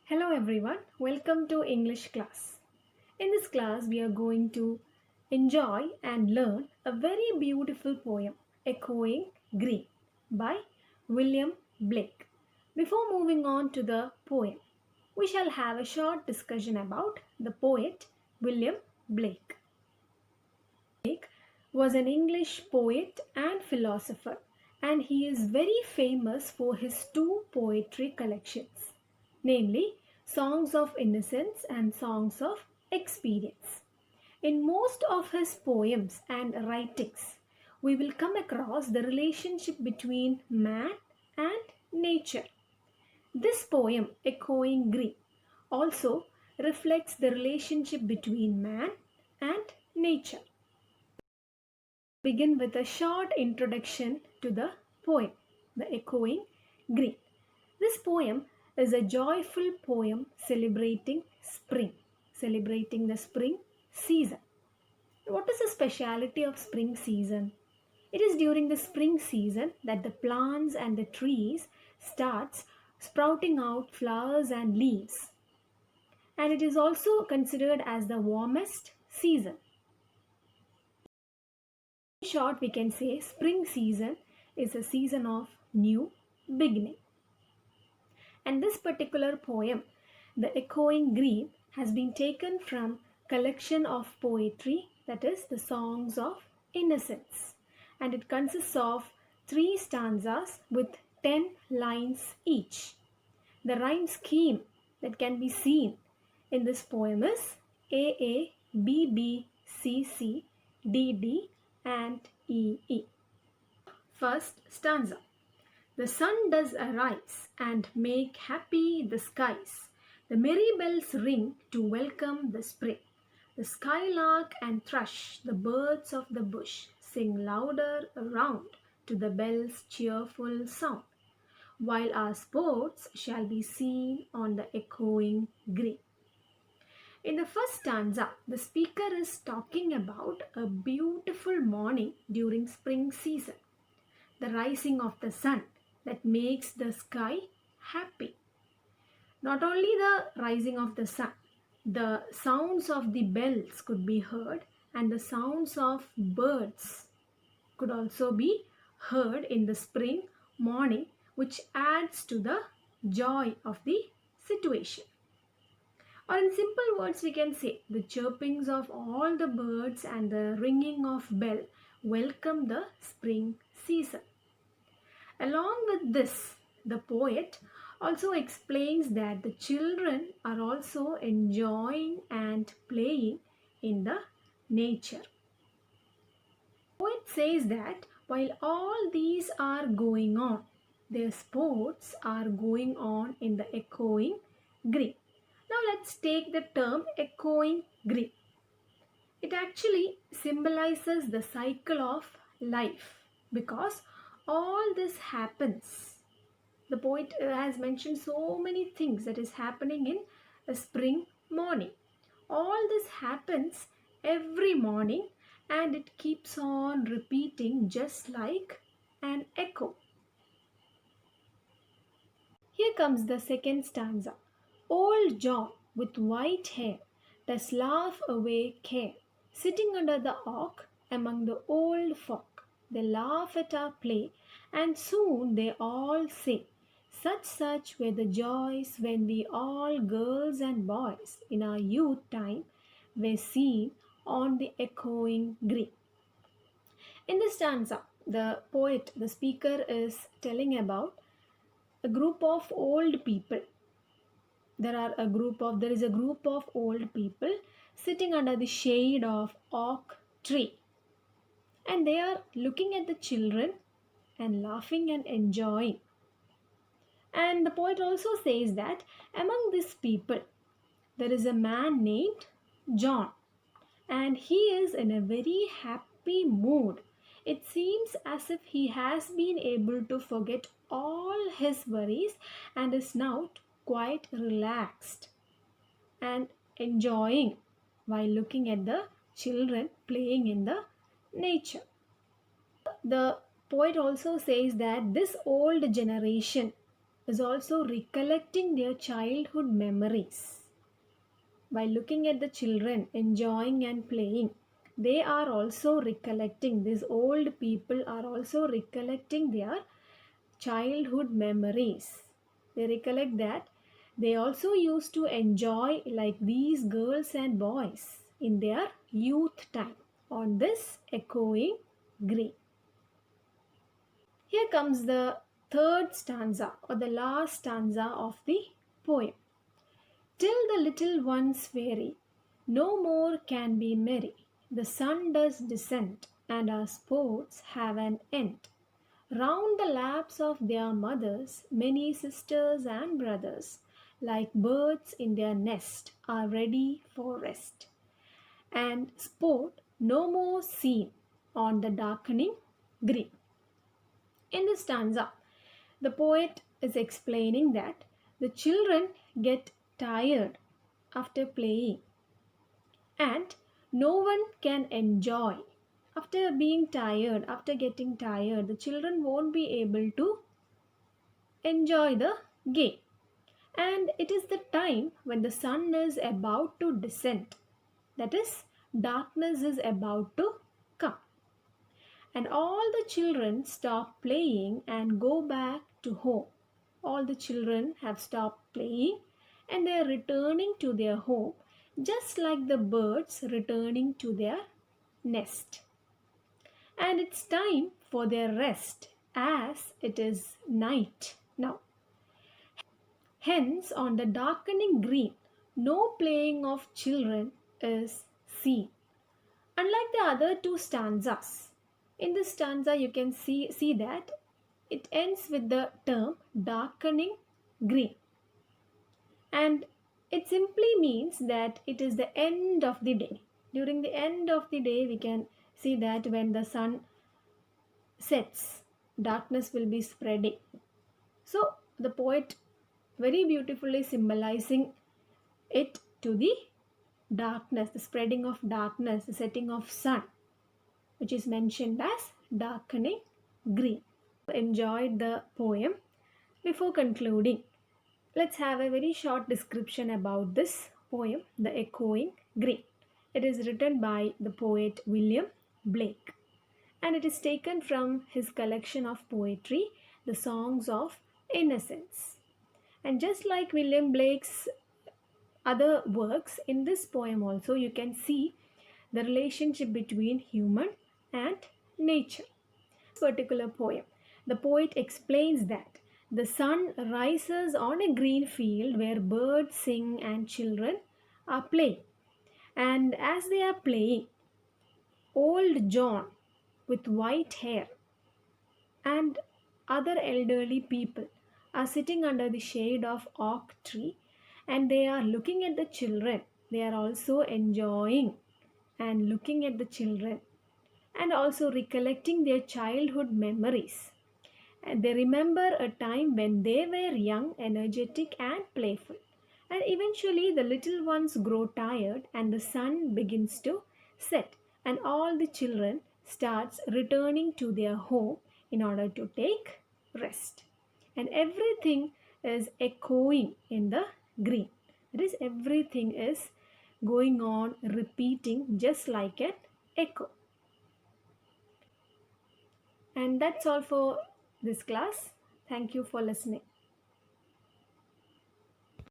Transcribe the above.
Hello everyone, welcome to English class. In this class, we are going to enjoy and learn a very beautiful poem, Echoing Green, by William Blake. Before moving on to the poem, we shall have a short discussion about the poet William Blake. Blake was an English poet and philosopher, and he is very famous for his two poetry collections, namely Songs of Innocence and Songs of Experience. In most of his poems and writings, we will come across the relationship between man and nature. This poem, Echoing Green, also reflects the relationship between man and nature. Begin with a short introduction to the poem, The Echoing Green. This poem is a joyful poem celebrating the spring season. What is the speciality of spring season? It is during the spring season that the plants and the trees starts sprouting out flowers and leaves. And it is also considered as the warmest season. In short, we can say spring season is a season of new beginning. And this particular poem, The Echoing Green, has been taken from collection of poetry, that is the Songs of Innocence. And it consists of 3 stanzas with 10 lines each. The rhyme scheme that can be seen in this poem is A A, B B, C C, D D and E E. First stanza. The sun does arise and make happy the skies. The merry bells ring to welcome the spring. The skylark and thrush, the birds of the bush, sing louder around to the bell's cheerful sound, while our sports shall be seen on the echoing green. In the first stanza, the speaker is talking about a beautiful morning during spring season, the rising of the sun that makes the sky happy. Not only the rising of the sun, the sounds of the bells could be heard and the sounds of birds could also be heard in the spring morning, which adds to the joy of the situation. Or in simple words, we can say the chirpings of all the birds and the ringing of bell welcome the spring season. Along with this, the poet also explains that the children are also enjoying and playing in the nature. The poet says that while all these are going on, their sports are going on in the echoing green. Now let's take the term echoing green. It actually symbolizes the cycle of life because all this happens. The poet has mentioned so many things that is happening in a spring morning. All this happens every morning and it keeps on repeating just like an echo. Here comes the second stanza. Old John with white hair does laugh away care, sitting under the oak among the old folk. They laugh at our play, and soon they all say, such were the joys when we all girls and boys in our youth time were seen on the echoing green. In this stanza, the poet, the speaker is telling about a group of old people. There is a group of old people sitting under the shade of oak tree, and they are looking at the children and laughing and enjoying. And the poet also says that among these people there is a man named John, and he is in a very happy mood. It seems as if he has been able to forget all his worries and is now quite relaxed and enjoying while looking at the children playing in the nature. The poet also says that this old generation is also recollecting their childhood memories. By looking at the children enjoying and playing, they are also recollecting, these old people are also recollecting their childhood memories. They recollect that they also used to enjoy like these girls and boys in their youth time on this echoing green. Here comes the third stanza or the last stanza of the poem. Till the little ones weary, no more can be merry. The sun does descend, and our sports have an end. Round the laps of their mothers, many sisters and brothers, like birds in their nest, are ready for rest. And sport no more seen on the darkening green. In this stanza, the poet is explaining that the children get tired after playing and no one can enjoy. After being tired, after getting tired, the children won't be able to enjoy the game. And it is the time when the sun is about to descend. That is, darkness is about to come. And all the children stop playing and go back to home. All the children have stopped playing and they are returning to their home just like the birds returning to their nest. And it's time for their rest as it is night now. Hence, on the darkening green, no playing of children is seen. Unlike the other two stanzas, in this stanza you can see that it ends with the term darkening green. And it simply means that it is the end of the day. During the end of the day, we can see that when the sun sets, darkness will be spreading. So the poet very beautifully symbolizing it to the darkness, the spreading of darkness, the setting of sun, which is mentioned as darkening green. Enjoyed the poem. Before concluding, let's have a very short description about this poem, The Echoing Green. It is written by the poet William Blake and it is taken from his collection of poetry, The Songs of Innocence. And just like William Blake's other works, in this poem also you can see the relationship between human and nature. This particular poem, the poet explains that the sun rises on a green field where birds sing and children are playing. And as they are playing, old John with white hair and other elderly people are sitting under the shade of oak tree and they are looking at the children. They are also enjoying and looking at the children and also recollecting their childhood memories. And they remember a time when they were young, energetic, and playful. And eventually, the little ones grow tired, and the sun begins to set, and all the children starts returning to their home in order to take rest. And everything is echoing in the green. That is, everything is going on, repeating just like an echo. And that's all for this class. Thank you for listening.